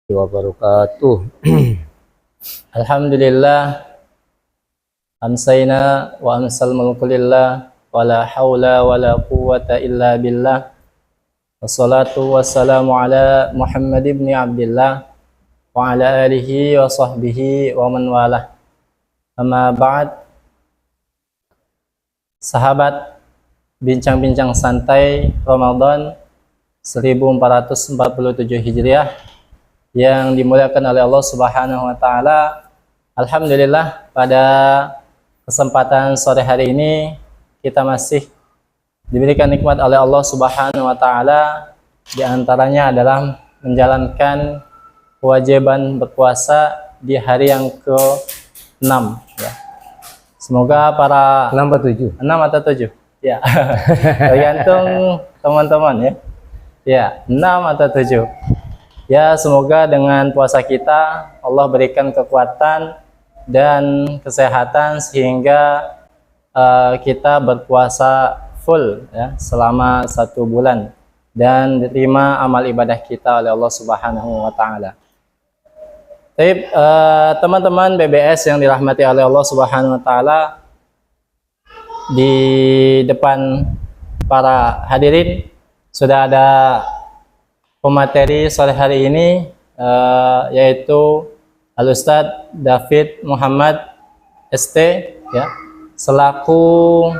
wabarakatuh. Alhamdulillah, amsayna wa amsal mulku lillah, wala hawla wala quwwata illa billah. Wassalatu wassalamu ala Muhammad ibn Abdillah wa ala alihi wa sahbihi wa man walah. Amma ba'd. Sahabat bincang-bincang santai Ramadan 1447 Hijriah yang dimuliakan oleh Allah Subhanahu wa taala. Alhamdulillah, pada kesempatan sore hari ini kita masih diberikan nikmat oleh Allah Subhanahu wa taala, di antaranya adalah menjalankan kewajiban berpuasa di hari yang ke-6 ya. Semoga para 6 atau 7? 6 atau 7 ya. Tergantung teman-teman ya. Ya, 6 atau 7. Ya, semoga dengan puasa kita Allah berikan kekuatan dan kesehatan sehingga kita berpuasa full ya selama 1 bulan dan diterima amal ibadah kita oleh Allah Subhanahu wa taala. Baik, teman-teman BBS yang dirahmati oleh Allah Subhanahu wa taala, di depan para hadirin sudah ada pemateri sore hari ini, yaitu Al-Ustadz David Muhammad ST ya, selaku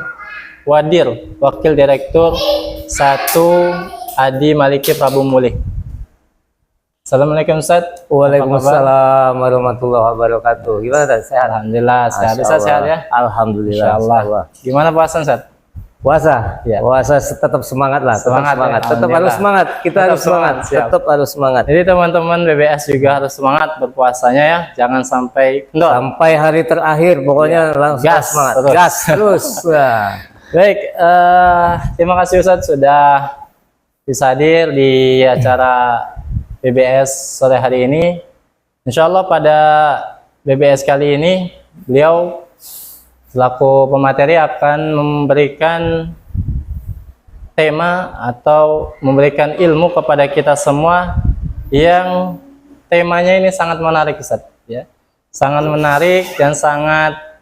Wakil Direktur 1 Adi Maliki Prabu Mulih. Assalamualaikum Ustaz. Waalaikumsalam warahmatullahi wabarakatuh. Gimana Ustaz? Sehat? Alhamdulillah sehat. Ustaz sehat ya? Alhamdulillah. Insyaallah. Gimana puasa Ustaz? Puasa? Ya. Puasa tetap semangat lah. Semangat. Tetap harus semangat. Kita harus semangat. Tetap harus semangat. Jadi teman-teman BBS juga harus semangat berpuasanya ya. Jangan sampai kendor. Sampai hari terakhir pokoknya langsung gas semangat. terus. Gas terus. Nah. Baik, terima kasih Ustaz sudah bisa hadir di acara BBS sore hari ini. Insya Allah pada BBS kali ini beliau selaku pemateri akan memberikan tema atau memberikan ilmu kepada kita semua yang temanya ini sangat menarik Ustaz ya. Sangat menarik dan sangat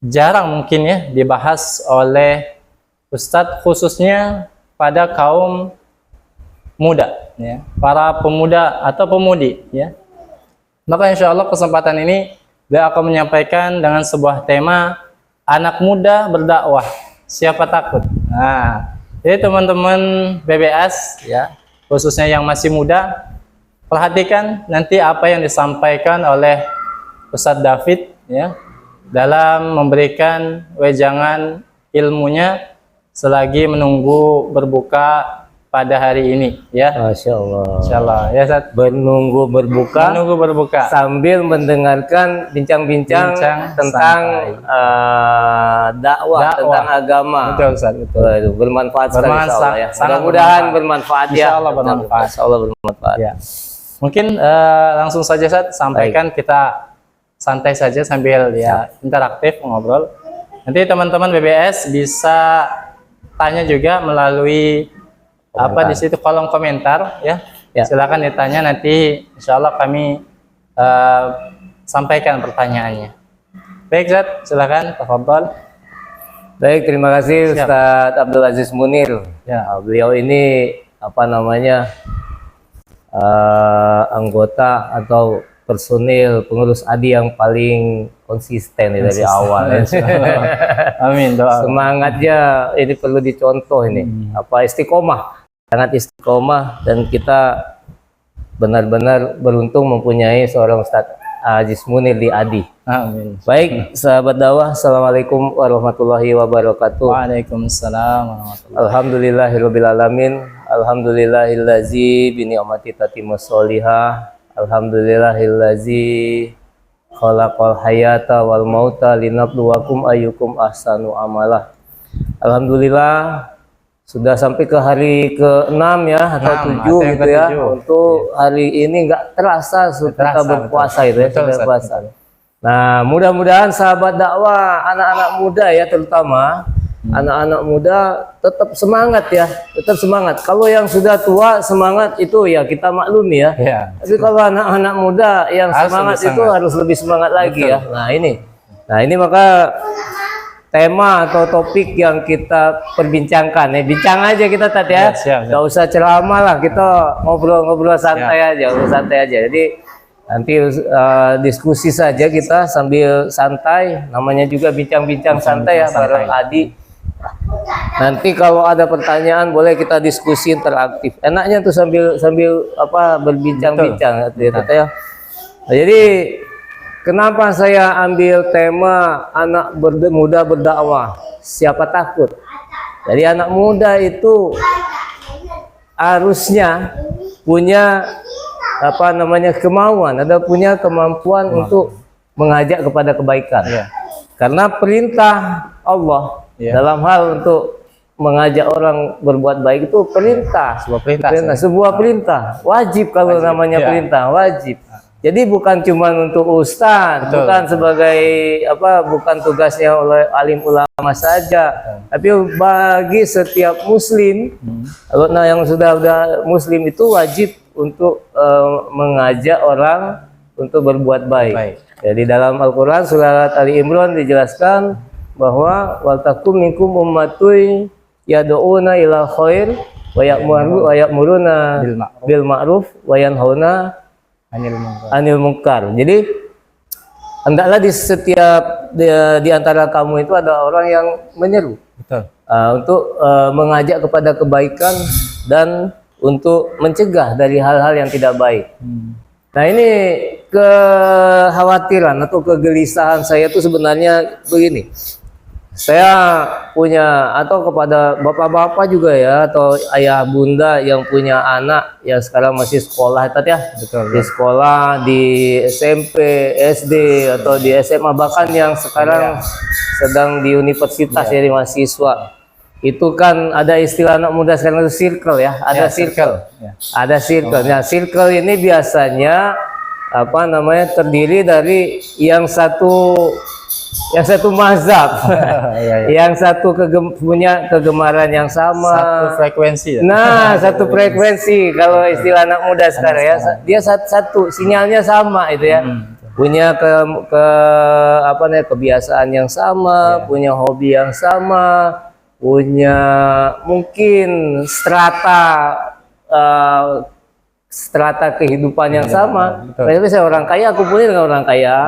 jarang mungkin ya dibahas oleh Ustadz, khususnya pada kaum muda ya, para pemuda atau pemudi ya. Maka insya Allah kesempatan ini beliau akan menyampaikan dengan sebuah tema anak muda berdakwah, siapa takut. Nah, jadi teman-teman BBS ya, khususnya yang masih muda, perhatikan nanti apa yang disampaikan oleh Ustadz David ya dalam memberikan wejangan ilmunya selagi menunggu berbuka pada hari ini ya. Masya Allah. Insya Allah ya Ustaz. Menunggu berbuka sambil mendengarkan bincang-bincang tentang dakwah, tentang agama. Betul Ustaz, betul. Itu bermanfaat sekali ya. Mudah-mudahan bermanfaat ya. Insya Allah bermanfaat. Insya Allah bermanfaat. Ya. Mungkin langsung saja Ustaz sampaikan. Baik. Kita santai saja sambil ya interaktif ngobrol. Nanti teman-teman BBS bisa tanya juga melalui komentar. Di situ kolom komentar ya. Silakan ditanya, nanti insya Allah kami sampaikan pertanyaannya. Baik Ustaz, silakan tafadhol. Baik, terima kasih Ustadz Abdul Aziz Munir ya. Beliau ini anggota atau personil pengurus ADI yang paling konsisten dari awal ya. Amin, doa. Semangatnya ini perlu dicontoh ini. Istiqomah, sangat istiqomah, dan kita benar-benar beruntung mempunyai seorang Ustadz Aziz Munir di ADI. Amin. Baik, sahabat dakwah, assalamualaikum warahmatullahi wabarakatuh. Waalaikumsalam warahmatullahi. Alhamdulillahirabbil alamin. Alhamdulillahillazi bi ni'mati tatimmus sholihah. Alhamdulillahillazi khalaqal hayata wal mauta linabluwakum ayyukum ahsanu amalah. Alhamdulillah sudah sampai ke hari ke-6 ya atau 7 gitu ya. Untuk hari ini nggak terasa kita berpuasa itu ya, sudah puasa. Nah, mudah-mudahan sahabat dakwah, anak-anak muda ya terutama anak-anak muda tetap semangat ya, tetap semangat. Kalau yang sudah tua semangat itu ya kita maklumi ya. Ya. Tapi kalau anak-anak muda yang Harus semangat lebih itu semangat. harus lebih semangat lagi Betul. ya. Nah ini maka tema atau topik yang kita perbincangkan ya, bincang aja kita tadi ya, Ya, siap. nggak usah ceramah lah, kita ngobrol-ngobrol santai aja, ngobrol santai aja. Jadi nanti diskusi saja kita sambil santai, namanya juga bincang-bincang santai ya bareng Adi. Nanti kalau ada pertanyaan boleh kita diskusi interaktif. Enaknya tuh sambil apa berbincang-bincang ya. Nah, jadi kenapa saya ambil tema anak muda berdakwah? Siapa takut? Jadi anak muda itu harusnya punya apa namanya kemauan, ada punya kemampuan untuk mengajak kepada kebaikan. Ya. Karena perintah Allah dalam hal untuk mengajak orang berbuat baik itu perintah. Sebuah perintah. Wajib kalau namanya perintah, wajib. Jadi bukan cuma untuk ustaz, bukan sebagai apa, bukan tugasnya oleh alim ulama saja, tapi bagi setiap muslim. Kalau yang sudah muslim itu wajib untuk mengajak orang untuk berbuat baik. Jadi dalam Al-Qur'an surat Ali Imran dijelaskan bahwa wal takum minkum ummatun yad'una ila khair wa ya'muruna bil ma'ruf wa yanhauna anil munkar. Jadi hendaklah di setiap di antara kamu itu ada orang yang menyeru untuk mengajak kepada kebaikan dan untuk mencegah dari hal-hal yang tidak baik. Nah ini kekhawatiran atau kegelisahan saya itu sebenarnya begini. Saya punya, atau kepada bapak-bapak juga ya, atau ayah bunda yang punya anak yang sekarang masih sekolah tadi ya, di sekolah, di SMP, SD atau di SMA, bahkan yang sekarang sedang di universitas ya, di mahasiswa. Itu kan ada istilah anak muda sekarang itu circle ya, ada circle. Ada circle. Nah, circle ini biasanya apa namanya terdiri dari yang satu mazhab, yang satu punya kegemaran yang sama, satu frekuensi ya? Nah, satu frekuensi kalau istilah anak muda sekarang ya, dia satu sinyalnya sama itu ya, punya kebiasaan yang sama, punya hobi yang sama, punya mungkin strata kehidupan yang sama. Misalnya saya orang kaya, aku punya dengan orang kaya.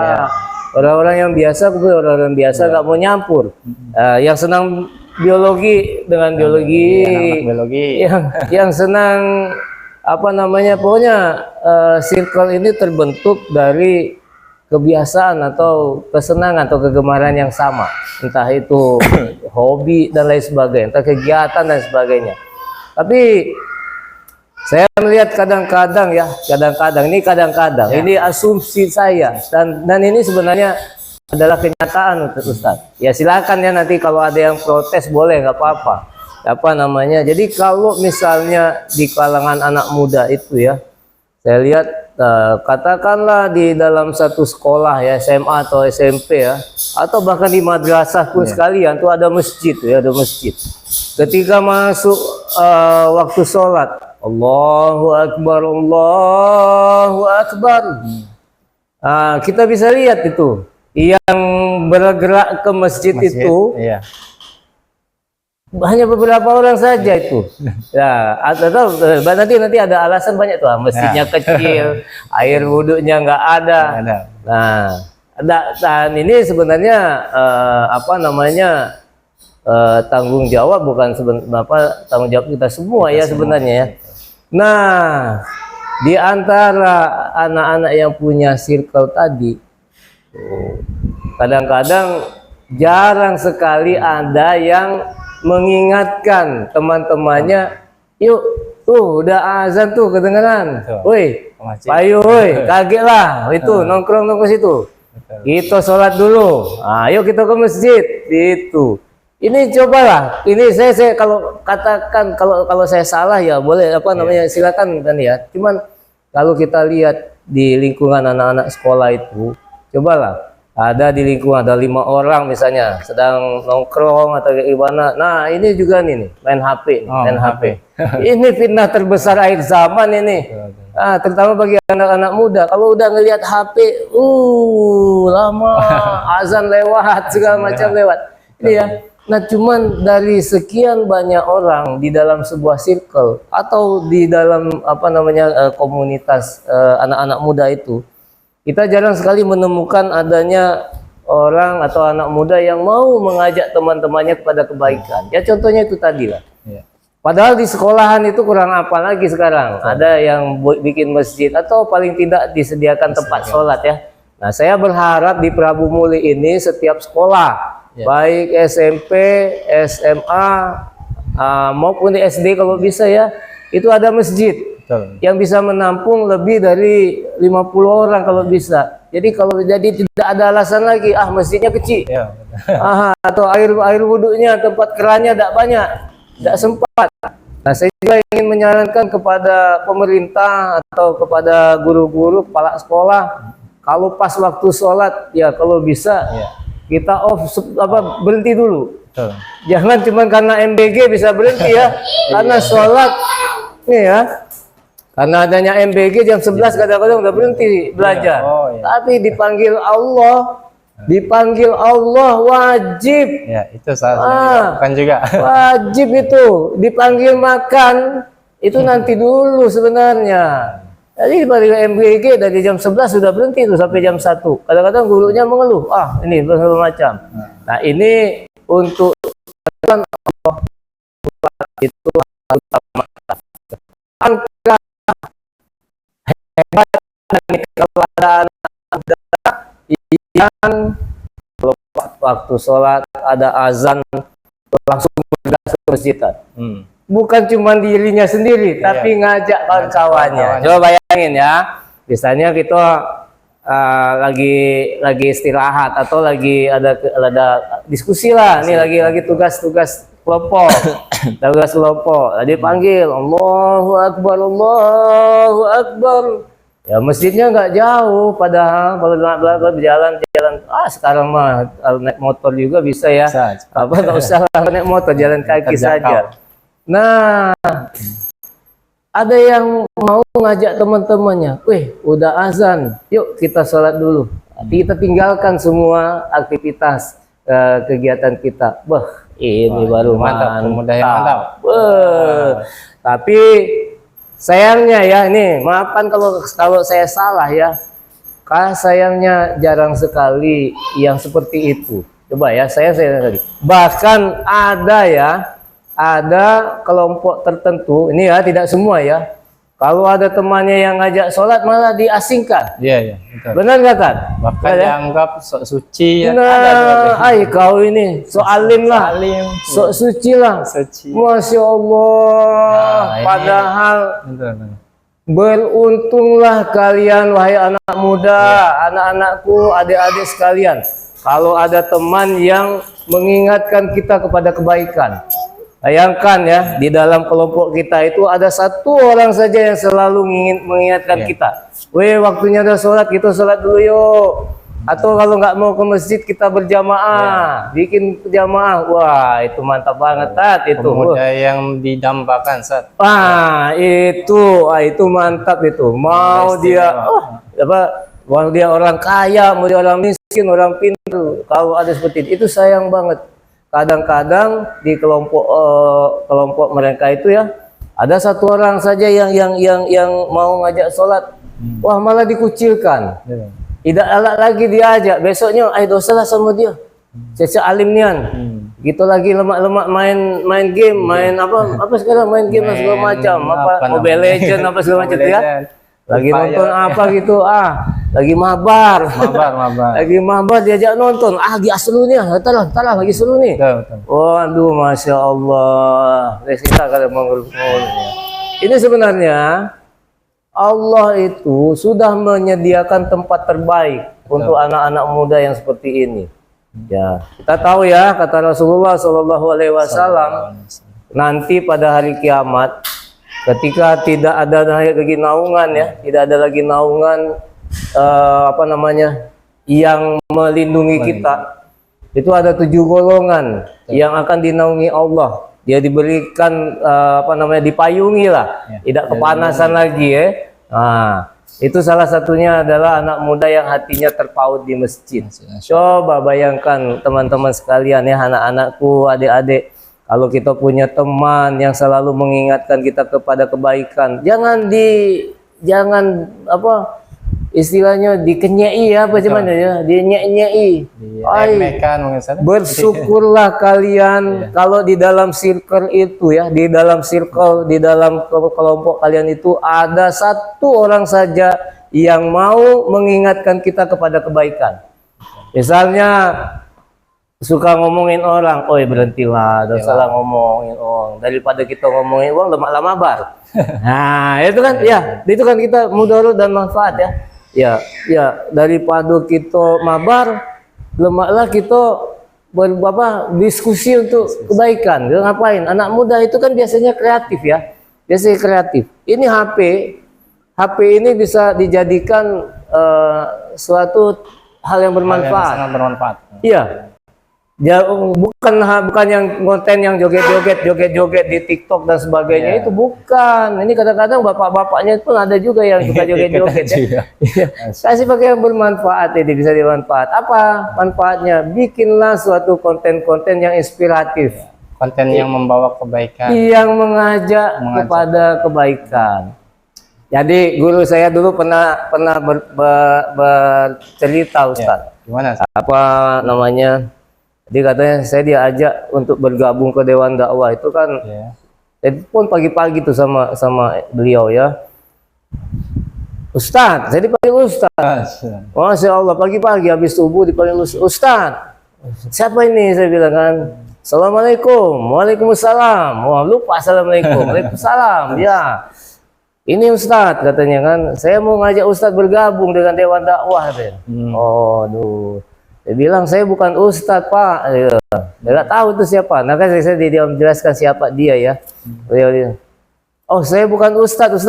Orang-orang yang biasa, orang-orang biasa nggak mau nyampur. Yang senang biologi dengan biologi, yang senang apa namanya, pokoknya circle ini terbentuk dari kebiasaan atau kesenangan atau kegemaran yang sama, entah itu hobi dan lain sebagainya, entah kegiatan dan sebagainya. Tapi saya melihat kadang-kadang ini asumsi saya dan ini sebenarnya adalah kenyataan Ustaz. Ya silakan ya, nanti kalau ada yang protes boleh, nggak apa-apa. Apa namanya? Jadi kalau misalnya di kalangan anak muda itu ya, saya lihat katakanlah di dalam satu sekolah ya, SMA atau SMP ya, atau bahkan di madrasah pun sekalian tuh ada masjid ya, ada masjid. Ketika masuk waktu sholat, Allahu Akbar, Allahu Akbar. Kita bisa lihat itu yang bergerak ke masjid itu hanya beberapa orang saja itu. Ya, atau nanti ada alasan banyak tuh, masjidnya kecil, air wudhunya nggak ada. Dan ini sebenarnya apa namanya tanggung jawab, bukan tanggung jawab kita semua ya sebenarnya ya. Nah, di antara anak-anak yang punya circle tadi, kadang-kadang jarang sekali ada yang mengingatkan teman-temannya, yuk tuh udah azan tuh kedengaran, woi ayo woi, kaget lah itu nongkrong situ, kita sholat dulu, ayo kita ke masjid itu. Ini cobalah, ini saya kalau katakan, kalau saya salah ya boleh apa namanya silakan kan ya. Cuman kalau kita lihat di lingkungan anak-anak sekolah itu, cobalah Ada di lingkungan, ada 5 orang misalnya sedang nongkrong atau gimana. Nah ini juga nih main HP, main HP. Ini fitnah terbesar akhir zaman ini. Terutama bagi anak-anak muda. Kalau udah ngelihat HP, lama azan lewat segala macam lewat. Ini ya. Nah cuman dari sekian banyak orang di dalam sebuah circle atau di dalam komunitas anak-anak muda itu, kita jarang sekali menemukan adanya orang atau anak muda yang mau mengajak teman-temannya kepada kebaikan. Ya contohnya itu tadi lah. Padahal di sekolahan itu kurang apa lagi sekarang. Ada yang bikin masjid atau paling tidak disediakan tempat sholat ya. Nah saya berharap di Prabu Muli ini setiap sekolah, baik SMP, SMA, maupun di SD kalau bisa ya, itu ada masjid. Yang bisa menampung lebih dari 50 orang kalau bisa. Jadi kalau tidak ada alasan lagi, masjidnya kecil. Atau air wudhunya, tempat kerannya tidak banyak, tidak sempat. Nah, saya juga ingin menyarankan kepada pemerintah atau kepada guru-guru, kepala sekolah, kalau pas waktu sholat, ya kalau bisa kita berhenti dulu. Jangan cuma karena MBG bisa berhenti ya, karena sholat nih ya. Karena adanya MBG jam 11 kadang-kadang udah berhenti belajar. Tapi dipanggil Allah wajib. Ya, itu salah kan juga. Wajib itu. Dipanggil makan itu nanti dulu sebenarnya. Jadi pada MBG dari jam 11 sudah berhenti itu sampai jam 1. Kadang-kadang gurunya mengeluh, ini berbagai macam. Nah, ini untuk Allah itu angka hebat kepada anak yang waktu sholat ada azan langsung bergegas ke masjid. Bukan cuma dirinya sendiri, tapi ngajak kawan-kawannya. Coba bayangin ya, misalnya kita lagi istirahat atau lagi ada diskusi lah, nih lagi tugas kelompok, tadi panggil Allahu Akbar, Allahu Akbar. Ya masjidnya nggak jauh, padahal kalau berjalan sekarang mah naik motor juga bisa ya. Nggak usah naik motor, jalan kaki saja. Nah, ada yang mau ngajak teman-temannya, udah azan, yuk kita sholat dulu. Kita tinggalkan semua aktivitas kegiatan kita. Ini baru mantap. Tapi sayangnya ya, ini maafkan kalau saya salah ya. Sayangnya jarang sekali yang seperti itu. Coba ya, saya tadi. Bahkan ada kelompok tertentu, ini ya tidak semua ya. Kalau ada temannya yang ngajak sholat malah diasingkan. Iya, betul. Benar nggak kan? Bahkan dianggap sok suci. Kau ini sok alim lah, sok suci lah. Masya Allah. Padahal beruntunglah kalian wahai anak muda, anak-anakku, adik-adik sekalian. Kalau ada teman yang mengingatkan kita kepada kebaikan. Bayangkan ya, di dalam kelompok kita itu ada satu orang saja yang selalu mengingatkan kita. Waktunya udah sholat, kita sholat dulu yuk. Atau kalau nggak mau ke masjid kita berjamaah, bikin jamaah. Wah, itu mantap banget, itu. Pemuda yang didambakan, itu mantap itu. Mau dia orang kaya, mau dia orang miskin, orang pintar. Kalau ada seperti itu sayang banget. Kadang-kadang di kelompok mereka itu ya, ada satu orang saja yang mau ngajak sholat, malah dikucilkan. Tidak lagi diajak. Besoknya, dosalah sama dia. Cecak alim nian. Gitu lagi lemak-lemak main game, main apa sekarang main game segala macam, Mobile Legend apa segala macam ya. Lagi nonton apa gitu, lagi mabar. Lagi mabar diajak nonton, lagi seru nih, talah lagi seru nih. Waduh, Masya Allah. Ini sebenarnya Allah itu sudah menyediakan tempat terbaik untuk anak-anak muda yang seperti ini. Ya, kita tahu ya, kata Rasulullah SAW, nanti pada hari kiamat, ketika tidak ada lagi naungan ya, tidak ada lagi naungan yang melindungi kita. Itu ada 7 golongan yang akan dinaungi Allah. Dia diberikan dipayungi lah, tidak kepanasan lagi ya. Nah, itu salah satunya adalah anak muda yang hatinya terpaut di masjid. Coba bayangkan teman-teman sekalian ya, anak-anakku, adik-adik, kalau kita punya teman yang selalu mengingatkan kita kepada kebaikan, jangan istilahnya dikenyai ya, apa cuman ya, dinyai-nyai. Bersyukurlah kalian kalau di dalam circle itu ya, di dalam kelompok kalian itu ada 1 orang saja yang mau mengingatkan kita kepada kebaikan. Misalnya suka ngomongin orang, oi berhentilah, udah salah ngomongin orang, daripada kita ngomongin orang lama-lama bar. Nah itu kan ya, itu kan kita mudarat dan manfaat ya. Ya daripada kita mabar, lemaklah kita diskusi untuk kebaikan. Dia ngapain? Anak muda itu kan biasanya kreatif ya, biasanya kreatif. Ini HP ini bisa dijadikan suatu hal yang bermanfaat. Sangat bermanfaat. Iya. Ya, bukan yang konten yang joget-joget di TikTok dan sebagainya, itu bukan. Ini kadang-kadang bapak-bapaknya pun ada juga yang suka joget-joget ya. Kasih pakai yang bermanfaat, ini bisa dimanfaat. Apa manfaatnya? Bikinlah suatu konten-konten yang inspiratif, konten yang membawa kebaikan, yang mengajak kepada kebaikan. Jadi guru saya dulu pernah bercerita, Ustaz. Gimana? Apa namanya? Jadi katanya saya diajak untuk bergabung ke Dewan Dakwah itu kan, pun pagi-pagi tuh sama beliau ya. Ustadz, saya dipanggil Ustadz. Masya Allah, pagi-pagi habis subuh dipanggil Ustadz. Siapa ini? Saya bilang kan, Assalamualaikum. Waalaikumsalam. Wah, lupa Assalamualaikum. Waalaikumsalam. Ya. Ini Ustadz katanya kan, saya mau ngajak Ustadz bergabung dengan Dewan Dakwah. Oh, aduh. Dia bilang saya bukan Ustadz Pak. Dia nggak tahu itu siapa. Nah kan saya dia menjelaskan siapa dia ya. Dia, oh saya bukan Ustadz.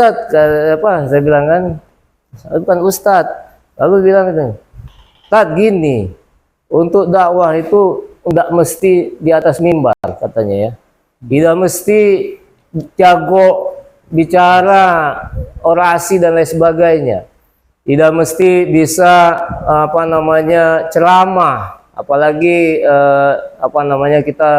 Apa? Saya bilang kan, saya bukan Ustadz. Lalu bilang Ustadz gini, untuk dakwah itu tidak mesti di atas mimbar katanya ya. Tidak mesti jago bicara, orasi dan lain sebagainya. Tidak mesti bisa ceramah, apalagi kita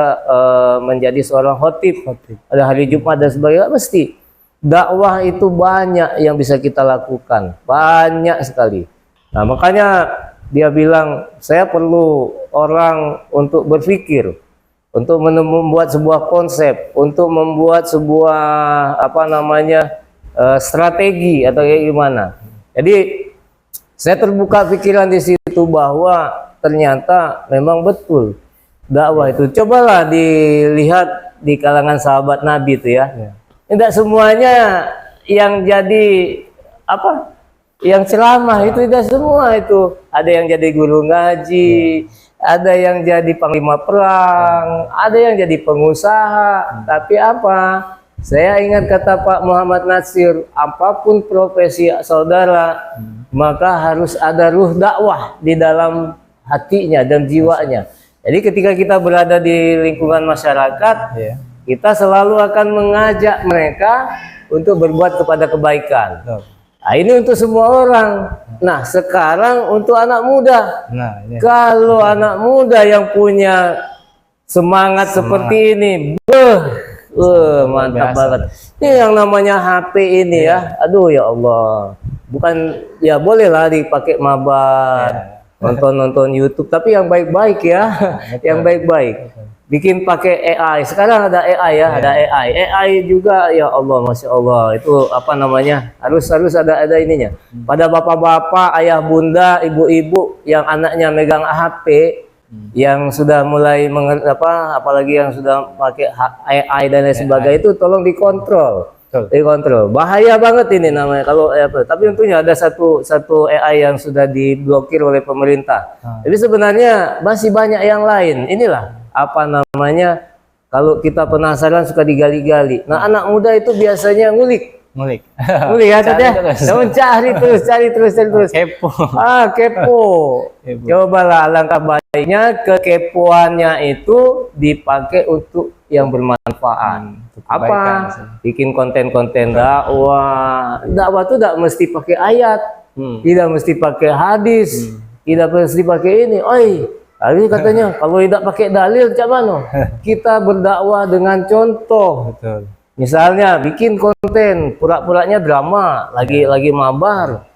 menjadi seorang khotib pada hari Jumat dan sebagainya. Mesti dakwah itu banyak yang bisa kita lakukan, banyak sekali. Nah makanya dia bilang saya perlu orang untuk berpikir, untuk membuat sebuah konsep, untuk membuat sebuah strategi atau kayak gimana. Jadi saya terbuka pikiran di situ bahwa ternyata memang betul dakwah itu. Cobalah dilihat di kalangan sahabat Nabi itu ya. Tidak semuanya yang jadi yang ceramah itu, tidak semua itu. Ada yang jadi guru ngaji, ada yang jadi panglima perang, ada yang jadi pengusaha. Tapi saya ingat kata Pak Muhammad Nasir, apapun profesi saudara, maka harus ada ruh dakwah di dalam hatinya dan jiwanya. Jadi ketika kita berada di lingkungan masyarakat, kita selalu akan mengajak mereka untuk berbuat kepada kebaikan. Nah, ini untuk semua orang. Nah, sekarang untuk anak muda. Kalau anak muda yang punya semangat seperti ini, mantap banget. Ini yang namanya HP ini ya. Aduh ya Allah. Bukan ya, bolehlah dipakai mabar, nonton YouTube, tapi yang baik-baik ya. Yang baik-baik. Bikin pakai AI. Sekarang ada AI ya, ada AI. AI juga ya Allah, Masya Allah. Itu harus ada ininya. Pada bapak-bapak, ayah bunda, ibu-ibu yang anaknya megang HP, yang sudah mulai apalagi yang sudah pakai AI dan lain sebagainya, itu tolong dikontrol. Dikontrol. Bahaya banget ini namanya kalau tapi tentunya ada satu AI yang sudah diblokir oleh pemerintah. Jadi sebenarnya masih banyak yang lain. Inilah kalau kita penasaran suka digali-gali. Nah, anak muda itu biasanya ngulik. Ngulik. Ngulik ya Ustaz ya. Cari terus. Namun cari terus. Kepo. Kepo. Cobalah alangkah baiknya kekepoannya itu dipakai untuk yang bermanfaat. Apa? Bikin konten-konten dakwah. Dakwah itu tidak mesti pakai ayat, tidak mesti pakai hadis, tidak mesti pakai ini. Tadi katanya kalau tidak pakai dalil, macam mana? Kita berdakwah dengan contoh. Betul. Misalnya bikin konten, pura-puranya drama, lagi mabar.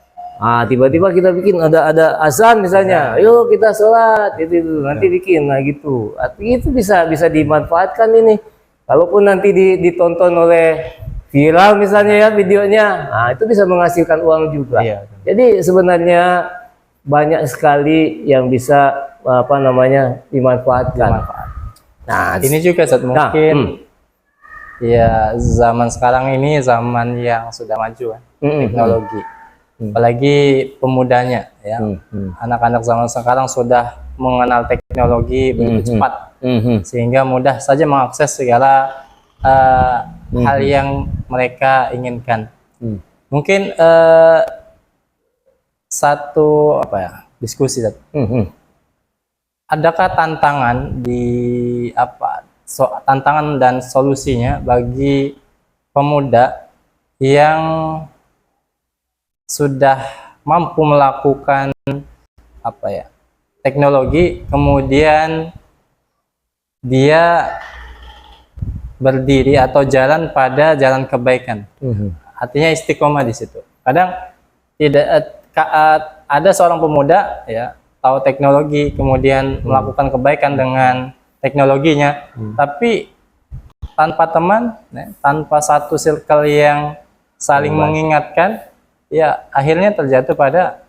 Tiba-tiba kita bikin ada azan misalnya, ayo kita sholat, itu nanti bikin, gitu. Itu bisa dimanfaatkan ini. Kalaupun nanti ditonton oleh viral misalnya ya videonya, itu bisa menghasilkan uang juga. Iya. Jadi sebenarnya banyak sekali yang bisa dimanfaatkan. Nah, ini juga Ustaz, mungkin ya zaman sekarang ini zaman yang sudah maju teknologi. Apalagi pemudanya ya. Anak-anak zaman sekarang sudah mengenal teknologi begitu cepat. Sehingga mudah saja mengakses segala hal yang mereka inginkan. Mungkin satu diskusi adakah tantangan tantangan dan solusinya bagi pemuda yang sudah mampu melakukan teknologi, kemudian dia berdiri atau jalan pada jalan kebaikan, artinya istiqomah di situ. Kadang tidak ada seorang pemuda ya tahu teknologi, kemudian melakukan kebaikan dengan teknologinya, tapi tanpa teman, tanpa satu circle yang saling mengingatkan, ya akhirnya terjatuh pada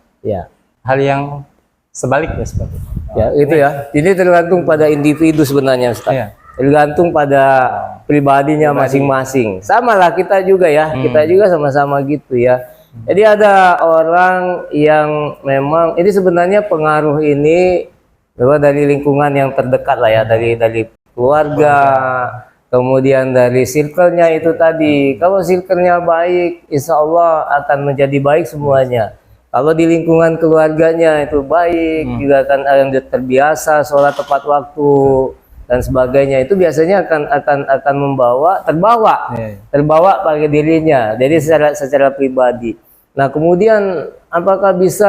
hal yang sebaliknya seperti itu. Ya itu ya. Ini tergantung pada individu sebenarnya, Ustaz. Tergantung pada pribadinya masing-masing. Sama lah kita juga ya. Kita juga sama-sama gitu ya. Jadi ada orang yang memang ini sebenarnya pengaruh ini dari lingkungan yang terdekat lah ya, dari keluarga, kemudian dari circle-nya itu tadi. Kalau circle-nya baik, insya Allah akan menjadi baik semuanya. Kalau di lingkungan keluarganya itu baik, juga akan terbiasa sholat tepat waktu dan sebagainya, itu biasanya akan terbawa pada dirinya. Jadi secara pribadi. Nah kemudian apakah bisa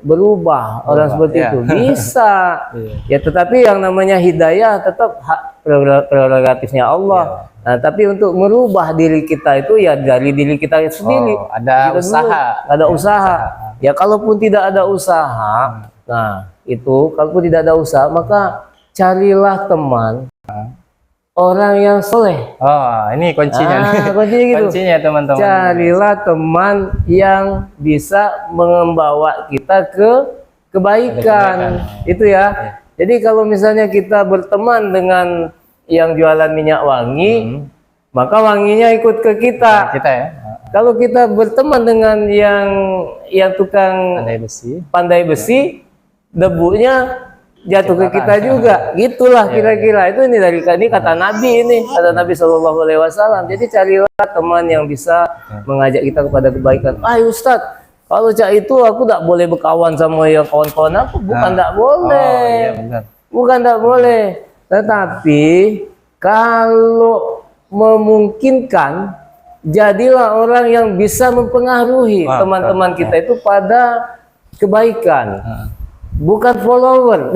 berubah orang seperti itu? Bisa. Ya tetapi yang namanya hidayah tetap hak prerogatifnya Allah. Nah tapi untuk merubah diri kita itu ya dari diri kita sendiri. Ada usaha. Ada usaha. Ya kalaupun tidak ada usaha, nah itu kalaupun tidak ada usaha maka carilah teman orang yang soleh. Ini kuncinya. Kuncinya gitu. Kuncinya teman-teman. Carilah teman yang bisa membawa kita ke kebaikan. Itu ya. Jadi kalau misalnya kita berteman dengan yang jualan minyak wangi, maka wanginya ikut ke kita. Kalau kita berteman dengan yang tukang pandai besi, debunya jatuh ke kita juga, gitulah kira-kira. Itu ini kata Nabi Shallallahu Alaihi Wasallam. Jadi carilah teman yang bisa mengajak kita kepada kebaikan. Ustadz, kalau itu aku tidak boleh berkawan sama yang kawan-kawan aku, bukan tidak boleh, bukan tidak boleh. Tetapi kalau memungkinkan, jadilah orang yang bisa mempengaruhi teman-teman kita itu pada kebaikan. Bukan follower,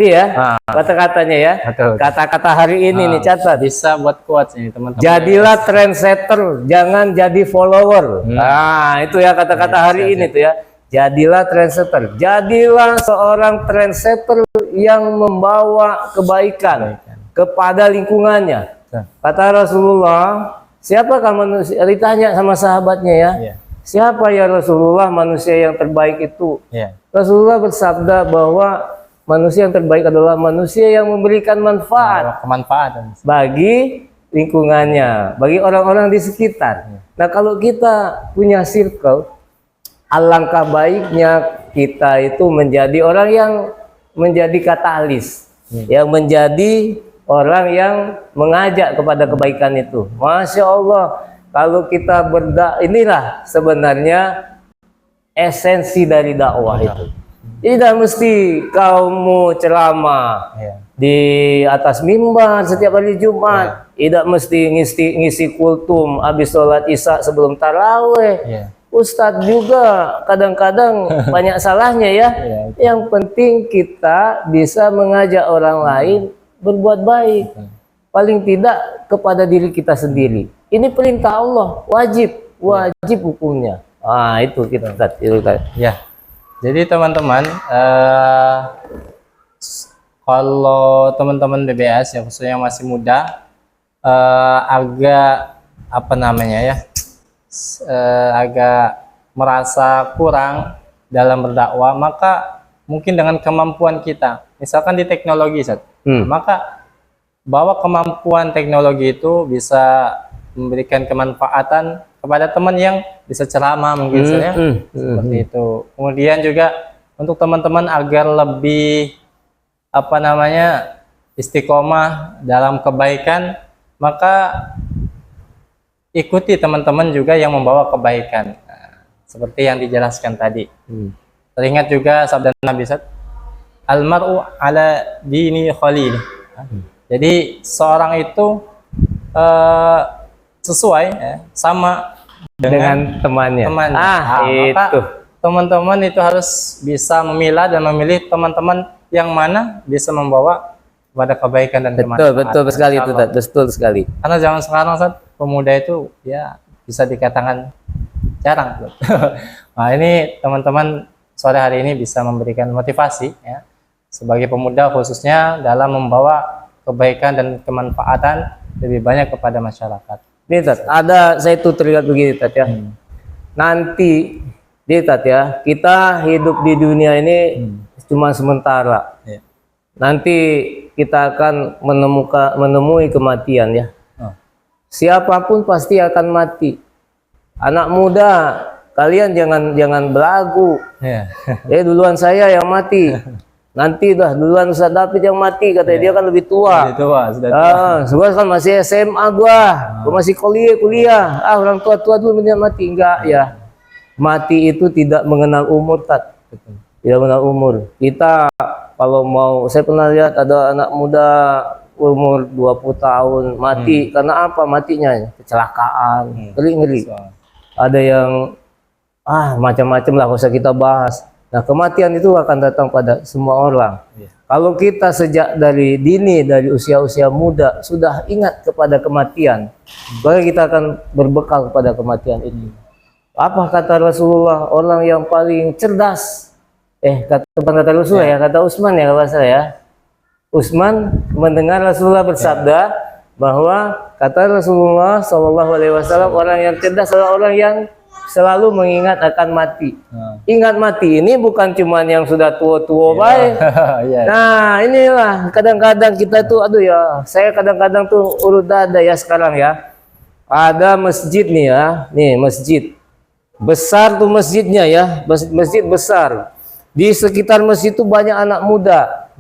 kata-katanya ya. Kata-kata hari ini nih catat. Bisa buat kuat nih teman-teman. Jadilah trendsetter, jangan jadi follower. Itu ya kata-kata hari ini tuh ya. Jadilah trendsetter, jadilah seorang trendsetter yang membawa kebaikan kepada lingkungannya. Kata Rasulullah, siapakah manusia? Ditanya sama sahabatnya ya. Siapa ya Rasulullah manusia yang terbaik itu? Rasulullah bersabda bahwa manusia yang terbaik adalah manusia yang memberikan manfaat, bagi lingkungannya, bagi orang-orang di sekitar. Nah kalau kita punya circle, alangkah baiknya kita itu menjadi orang yang menjadi katalis, yang menjadi orang yang mengajak kepada kebaikan itu. Masya Allah. kalau kita inilah sebenarnya esensi dari dakwah itu. Tidak mesti kamu ceramah di atas mimbar setiap hari Jumat. Tidak mesti ngisi kultum habis sholat isya sebelum taraweh. Ustadz juga kadang-kadang banyak salahnya ya. Yang penting kita bisa mengajak orang lain berbuat baik. Paling tidak kepada diri kita sendiri. Ini perintah Allah, wajib hukumnya. Ah, itu kita ya. Jadi teman-teman, kalau teman-teman BBS yang khususnya masih muda, agak apa namanya ya, agak merasa kurang dalam berdakwah, maka mungkin dengan kemampuan kita, misalkan di teknologi, maka bahwa kemampuan teknologi itu bisa memberikan kemanfaatan kepada teman yang bisa ceramah mungkin seperti itu. Kemudian juga untuk teman-teman agar lebih apa namanya istiqomah dalam kebaikan, maka ikuti teman-teman juga yang membawa kebaikan. Nah, seperti yang dijelaskan tadi. Teringat juga sabda Nabi Al-mar'u ala dini khalil. Jadi seorang itu sesuai sama dengan temannya. Itu teman-teman itu harus bisa memilah dan memilih teman-teman yang mana bisa membawa pada kebaikan dan kemanfaatan. Betul sekali itu, betul sekali. Karena zaman sekarang pemuda itu ya bisa dikatakan jarang. Nah, ini teman-teman sore hari ini bisa memberikan motivasi ya sebagai pemuda khususnya dalam membawa kebaikan dan kemanfaatan lebih banyak kepada masyarakat. Nih Tat, saya tuh teringat begini Tat ya. Nanti Tat ya, kita hidup di dunia ini cuma sementara. Nanti kita akan menemui kematian ya. Siapapun pasti akan mati. Anak muda, kalian jangan belagu. Duluan saya yang mati. Nanti duluan Ustaz David yang mati, katanya dia kan lebih tua. Gua kan masih SMA, gua masih kuliah. Orang tua dulu mati. Enggak ya. Mati itu tidak mengenal umur, Tat. Tidak mengenal umur. Kita kalau mau, saya pernah lihat ada anak muda umur 20 tahun mati. Karena apa matinya? Kecelakaan. Ngeri. Ada yang macam-macam lah, nggak usah kita bahas. Nah, kematian itu akan datang pada semua orang. Kalau kita sejak dari dini, dari usia-usia muda sudah ingat kepada kematian, maka kita akan berbekal kepada kematian itu. Apa kata Rasulullah, orang yang paling cerdas? Kata Rasulullah ya, kata Utsman ya kalau saya ya. Utsman mendengar Rasulullah bersabda bahwa kata Rasulullah SAW, orang yang cerdas adalah orang yang selalu mengingat akan mati. Ingat mati ini bukan cuma yang sudah tua-tua baik. Nah, inilah kadang-kadang kita tuh saya kadang-kadang tuh urut dada ya sekarang ya. Ada masjid nih ya, masjid besar tuh masjidnya ya, masjid besar. Di sekitar masjid itu banyak anak muda.